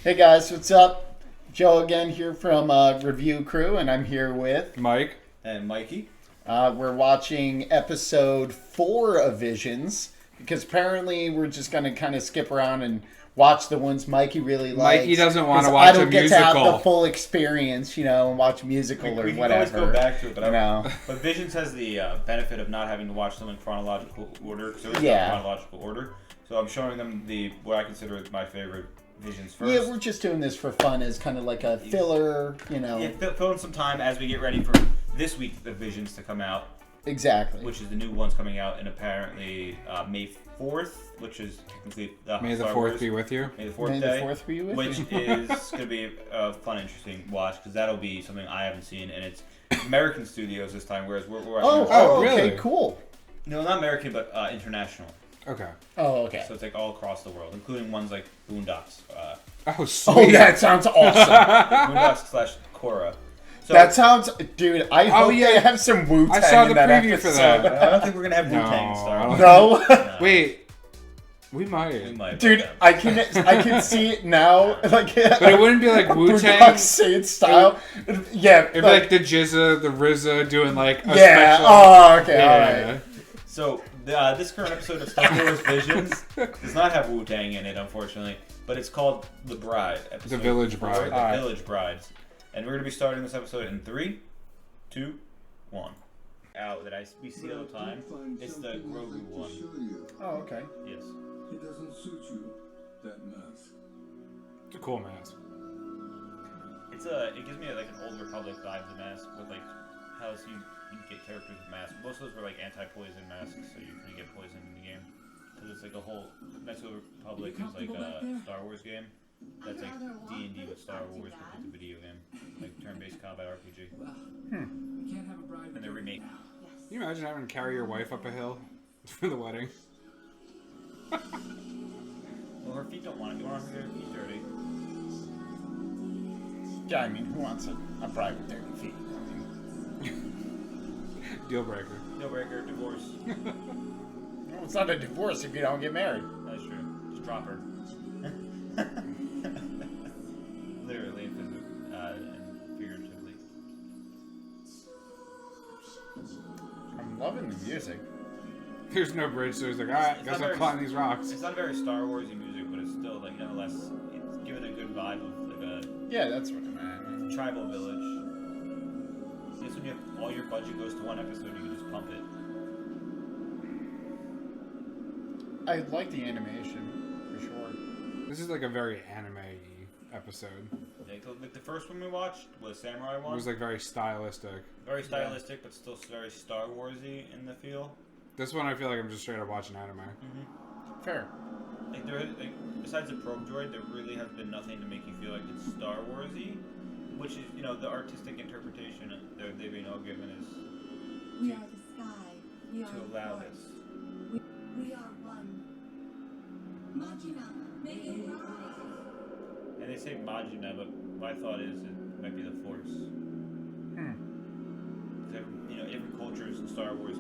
Hey guys, what's up? Joe again here from Review Crew, and I'm here with Mike and Mikey. We're watching episode 4 of Visions because apparently we're just going to kind of skip around and watch the ones Mikey really likes. Mikey doesn't want to watch a musical. I don't get to have the full experience, and watch a musical or whatever. We can always go back to it, but but Visions has the benefit of not having to watch them in chronological order. So chronological order. So I'm showing them what I consider my favorite Visions first. Yeah, we're just doing this for fun as kind of like a filler, Yeah, filling some time as we get ready for this week the Visions to come out. Exactly. Which is the new ones coming out in apparently May 4th, which is technically the May the 4th be with you. May the 4th May day. the 4th be with which you. is going to be a fun, interesting watch because that'll be something I haven't seen, and it's American studios this time, whereas we're watching. Okay, cool. No, not American, but international. Okay. Oh, okay. So it's like all across the world, including ones like Boondocks. Oh, sweet. Oh, that sounds awesome. Boondocks / Korra. So, that sounds, dude. I hope they have some Wu-Tang. I saw the in that preview episode. for that. I don't think we're gonna have Wu-Tang in Star Wars. No. Wait. We might. Dude, I can see it now. Like, but it wouldn't be like Wu-Tang. Saiyan style. Yeah. It'd be like the Jizza, the RZA doing like a special. Oh, okay. Yeah. All right. So this current episode of Star Wars Visions does not have Wu-Tang in it, unfortunately, but it's called The Bride episode. The Village Bride. The Village Brides. And we're going to be starting this episode in 3, 2, 1. Out that we see all the time. It's the Grogu one. Oh, okay. Yes. It doesn't suit you, that mask. It's a cool mask. It gives me like an Old Republic vibe, the mask, with like how you get characters with masks. Most of those were like anti-poison masks, so you couldn't get poison in the game. Because it's like a whole Metro Republic is like a Star Wars game. That's like D&D with Star Wars, but with the video game, like turn-based combat RPG. And they're remaking. Can you imagine having to carry your wife up a hill for the wedding? Well, her feet don't want it. You want her to get her feet dirty. Yeah, I mean, who wants a bride with dirty feet? Deal breaker. Deal breaker, divorce. No, it's not a divorce if you don't get married. That's true. Just drop her. Literally and figuratively. I'm loving the music. There's no bridge, so he's like, alright, guess I'll climb these rocks. It's not very Star Warsy music, but it's still like nonetheless it's given a good vibe of like a that's what I'm at. Tribal village. This when you have all your budget goes to one episode, you can just pump it. I like the animation for sure. This is like a very anime-y episode. Like the first one we watched was Samurai one. It was like very stylistic. Very stylistic, but still very Star Warsy in the feel. This one I feel like I'm just straight up watching anime. Mm-hmm. Fair. Like besides the probe droid, there really has been nothing to make you feel like it's Star Warsy, which is the artistic interpretation they've been all given is we are the sky. To allow this. We are one. Majina, make it rise. And they say Majina, but my thought is it might be the Force. Different cultures in Star Wars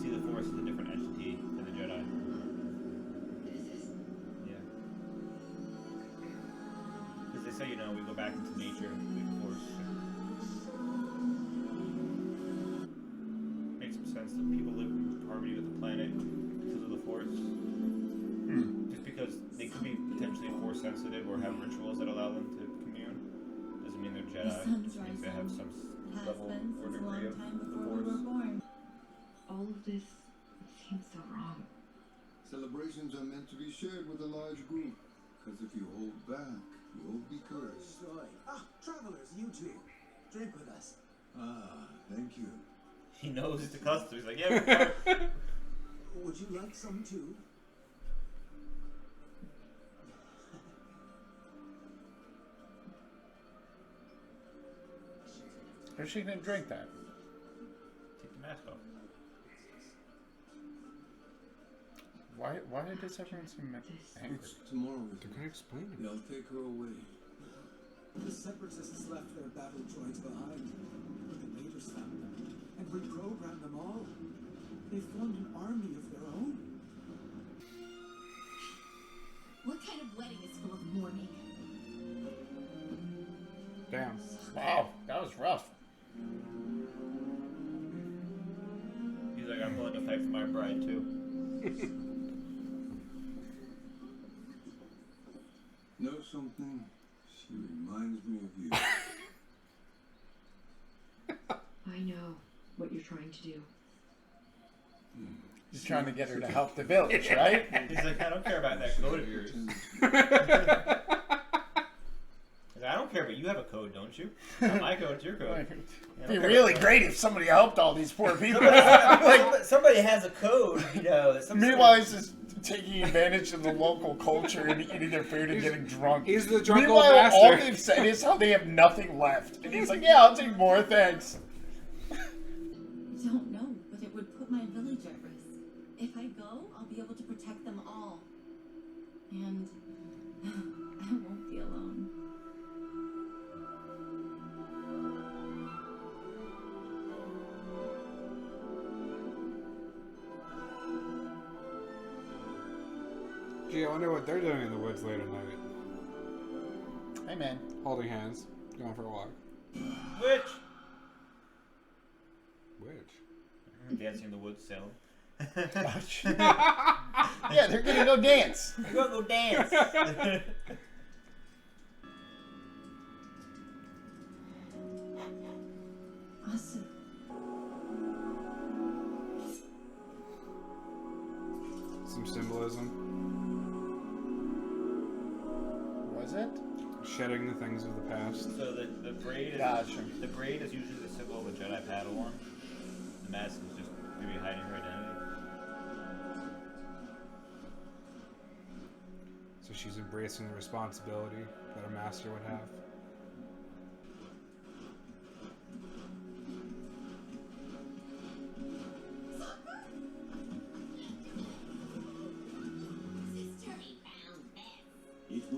see the Force as a different entity than the Jedi. Yeah. Because they say, we go back into nature with the Force. Makes some sense that people live in harmony with the planet because of the Force. Just because they could be potentially Force sensitive or have rituals that allow them to commune doesn't mean they're Jedi. It just means they have some level or degree of the Force. All of this seems so wrong. Celebrations are meant to be shared with a large group, because if you hold back, you'll be cursed. Travelers, you two, drink with us. Thank you. He knows the custom. He's like, yeah. Would you like some too? How's she gonna drink that? Take the mask off. Why does everyone seem angry? Tomorrow They're gonna explain it. they'll take her away. The Separatists left their battle droids behind, but the Raiders found them and reprogrammed them all. They formed an army of their own. What kind of wedding is full of mourning? Damn. Wow, that was rough. He's like, I'm willing to fight for my bride too. Know something? She reminds me of you. I know what you're trying to do. He's trying to get her to help the village, right? He's like, I don't care about that code of yours. He's like, I don't care, but you have a code, don't you? Not my code, it's your code. It'd be really great if somebody helped all these poor people. Like, somebody has a code, you know. Meanwhile, he's just taking advantage of the local culture and eating their food and getting drunk. He's the drunk old Meanwhile, master. all they've said is how they have nothing left. And he's like, yeah, I'll take more, thanks. Don't know, but it would put my village at risk. If I go, I'll be able to protect them all. And I won't be alone. Gee, I wonder what they're doing in the woods late at night. Hey, man. Holding hands, going for a walk. Which? Which? Dancing in the woods, sailing. Yeah, they're gonna go dance. We're gonna go dance. Awesome. Some symbolism. Was it? Shedding the things of the past. So the braid is Gotcha. the braid is usually the symbol of a Jedi Padawan. The mask is just maybe hiding her identity. So she's embracing the responsibility that a master would have.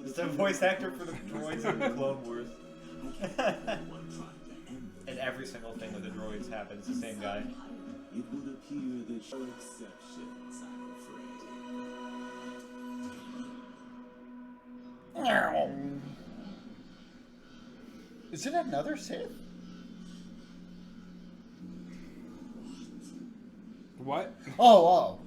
It's the voice actor for the droids in the Clone Wars. And every single thing with the droids happens, the same guy. It would appear that no exceptions, I'm afraid. Is it another Sith? What? Oh.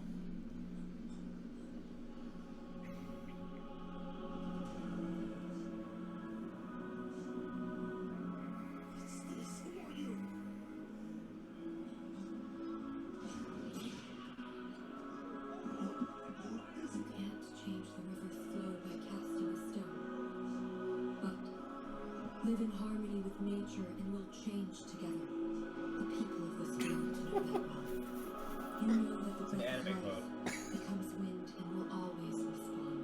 Live in harmony with nature and we'll change together. The people of this world know that well. You know that the It's an breath anime of quote. life becomes wind and will always respond.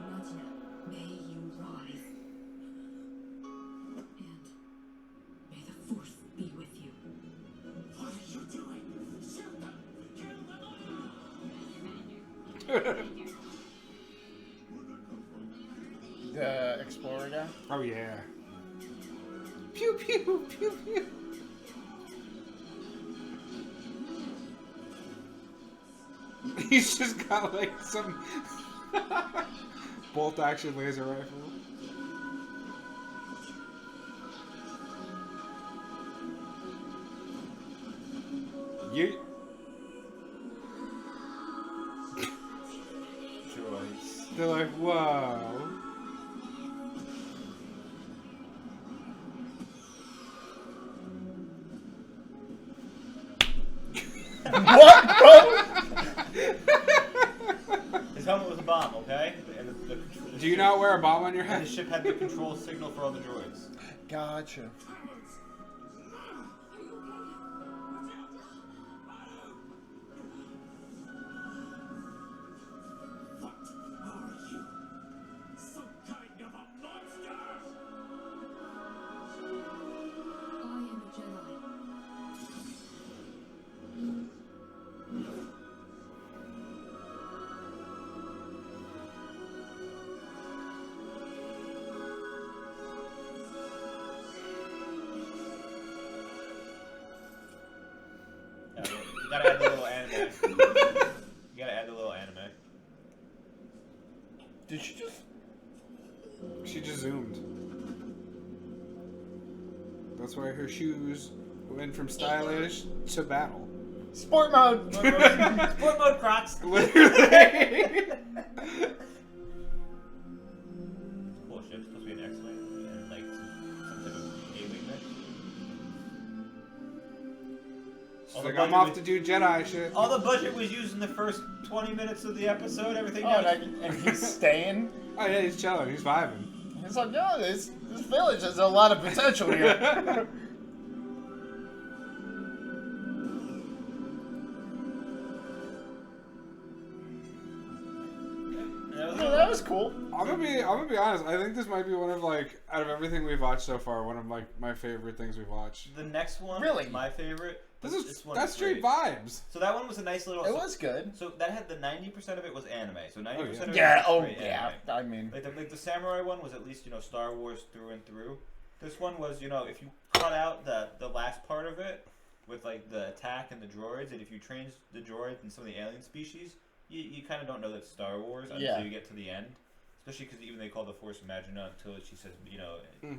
Nadia, may you rise. And may the Force be with you. What are you doing? Shoot them! Kill them all! The explorer guy? Oh yeah. Pew pew pew pew. He's just got like some bolt action laser rifle. You. Droids. They're like, whoa. What, bro? His helmet was a bomb, okay? And the Do you not wear a bomb on your And head? his ship had the control signal for all the droids. Gotcha. What are you? Some kind of a monster? I am a Jedi. Did she just? She just zoomed. That's why her shoes went from stylish to battle. Sport mode. Sport mode Crocs. Literally. Cool ship. Supposed to be an X-wing and like some type of A-wing mix. She's like, I'm off to do Jedi shit. All the budget was used in the first 20 minutes of the episode. Everything else. And he's staying. Oh yeah, he's chilling. He's vibing. He's like, no, this village has a lot of potential here. Yeah, that was cool. I'm gonna be honest. I think this might be one of like out of everything we've watched so far, one of like my favorite things we've watched. The next one, Really? is my favorite. That's is straight great. vibes. So that one was a nice little. It was good. So that had the 90% of it was anime. So 90% of it was Yeah. Oh straight yeah. anime. I mean, Like the samurai one was at least Star Wars through and through. This one was if you cut out the last part of it with like the attack and the droids, and if you change the droids and some of the alien species, you kind of don't know that's Star Wars until you get to the end. Especially because even they call the Force Imagina until she says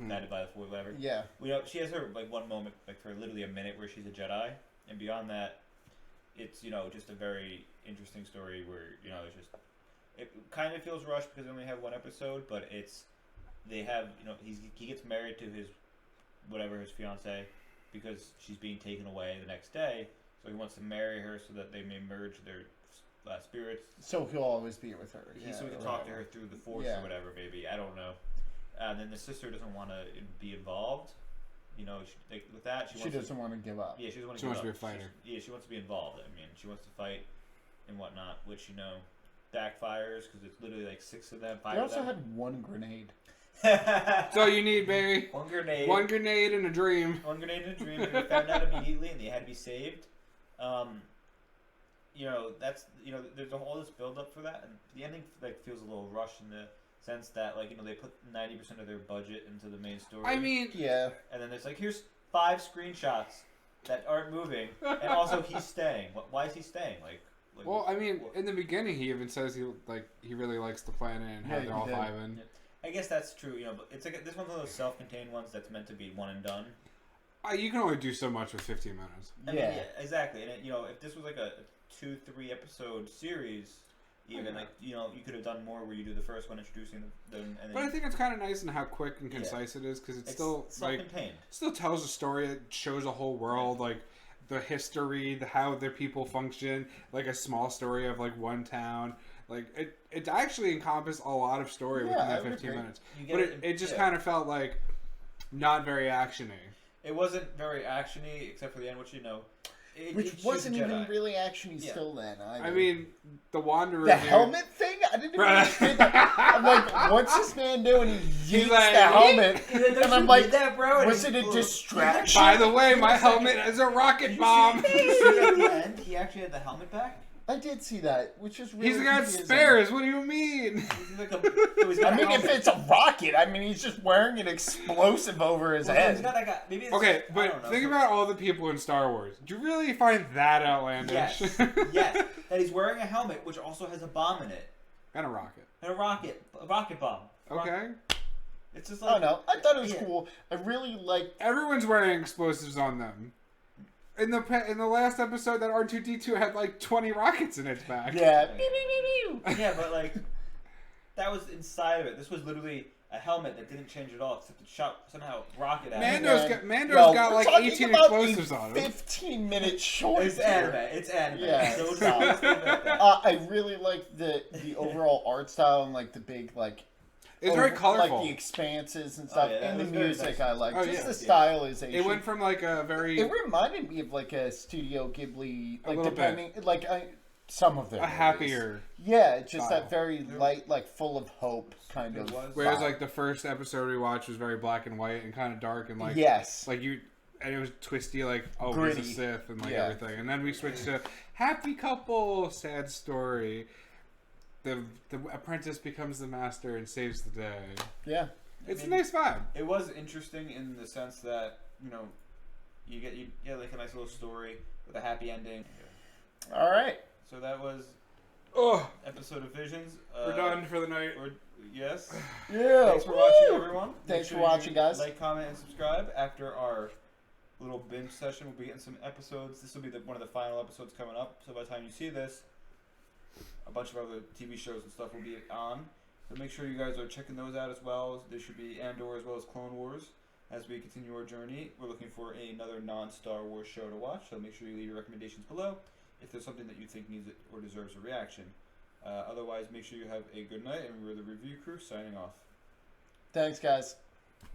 guided by the Force, whatever. yeah. She has her like one moment like for literally a minute where she's a Jedi, and beyond that, it's just a very interesting story where it's just it kind of feels rushed because they only have one episode, but they have he gets married to his fiance because she's being taken away the next day, so he wants to marry her so that they may merge their spirits. So he'll always be with her. So we can talk to her through the Force or whatever, maybe. I don't know. And then the sister doesn't want to be involved. With that, She doesn't want to give up. Yeah, she doesn't want to. She wants to be a fighter. She wants to be involved. I mean, she wants to fight and whatnot, which backfires because it's literally like 6 of them. 5 They of also them. had one grenade. That's all you need, baby. One grenade. One grenade and a dream. One grenade and a dream. And they found out immediately, and they had to be saved. That's there's all this build up for that, and the ending feels a little rushed in the sense that they put 90% of their budget into the main story. I mean, Yeah. And then it's like, here's 5 screenshots that aren't moving, and also he's staying. Why is he staying? well, I mean, in the beginning, he even says he really likes the planet and how Yeah, they're all he did. vibing. Yeah. I guess that's true, but it's like this one's one of those self-contained ones that's meant to be one and done. You can only do so much with 15 minutes. I mean, exactly. And if this was like a 2-3 episode series, even you could have done more where you do the first one introducing them, and then But I think it's kind of nice in how quick and concise it is because it's still self-contained. still tells a story. It shows a whole world, like the history, how their people function, like a small story of like one town. Like it actually encompassed a lot of story within that 15 minutes. But it just kind of felt like not very actiony. It wasn't very actiony except for the end, which Which wasn't even really actiony still then. I mean, the Wanderer. The helmet thing? I didn't even understand that. I'm like, what's this man doing? He yeets like, the helmet. And I'm like, that, bro, was it a distraction? By the way, my helmet is a rocket bomb. At the end, he actually had the helmet back. I did see that, which is really He's got confusing. spares. What do you mean? He's like so he's got I mean, a if helmet. it's a rocket, I mean, he's just wearing an explosive over his He's head. got maybe it's, Okay, I but don't know. think about all the people in Star Wars. Do you really find that outlandish? Yes, yes. That he's wearing a helmet which also has a bomb in it And a rocket. and a rocket bomb. Okay. It's just I like don't know. I thought it was Yeah. cool. I really liked. Everyone's wearing explosives on them. In the last episode, that R2-D2 had like 20 rockets in its back. Yeah. Yeah, but like that was inside of it. This was literally a helmet that didn't change at all, except it shot somehow rocket at it. Mando's got like 18 explosives on him. 15-minute short. It's anime. It's anime. Yeah, So stop. let's leave it at that. I really liked the overall art style and like the big like. It's very colorful. Like the expanses and stuff, yeah, that and the was very music nice. I like. Oh, Just yeah. the stylization. It went from like a very It reminded me of like a Studio Ghibli, like little depending, like some of them. a happier. Yeah, just style. that very light, like full of hope kind of. Whereas vibe. like the first episode we watched was very black and white and kind of dark and like yes, like you. And it was twisty, like, oh, Gritty. he's a Sith, and like Yeah. everything. And then we switched to happy couple, sad story. The apprentice becomes the master and saves the day. yeah. It's a nice vibe. It was interesting in the sense that you get like a nice little story with a happy ending. All right. So that was episode of Visions. We're done for the night. Yes. Yeah. Thanks for watching, everyone. Thanks Make for watching, you guys. Like, comment, and subscribe. After our little binge session, we'll be getting some episodes. This will be one of the final episodes coming up. So by the time you see this, a bunch of other TV shows and stuff will be on. So make sure you guys are checking those out as well. There should be Andor as well as Clone Wars. As we continue our journey, we're looking for another non-Star Wars show to watch. So make sure you leave your recommendations below if there's something that you think needs it or deserves a reaction. Otherwise, make sure you have a good night, and we're the review crew signing off. Thanks, guys.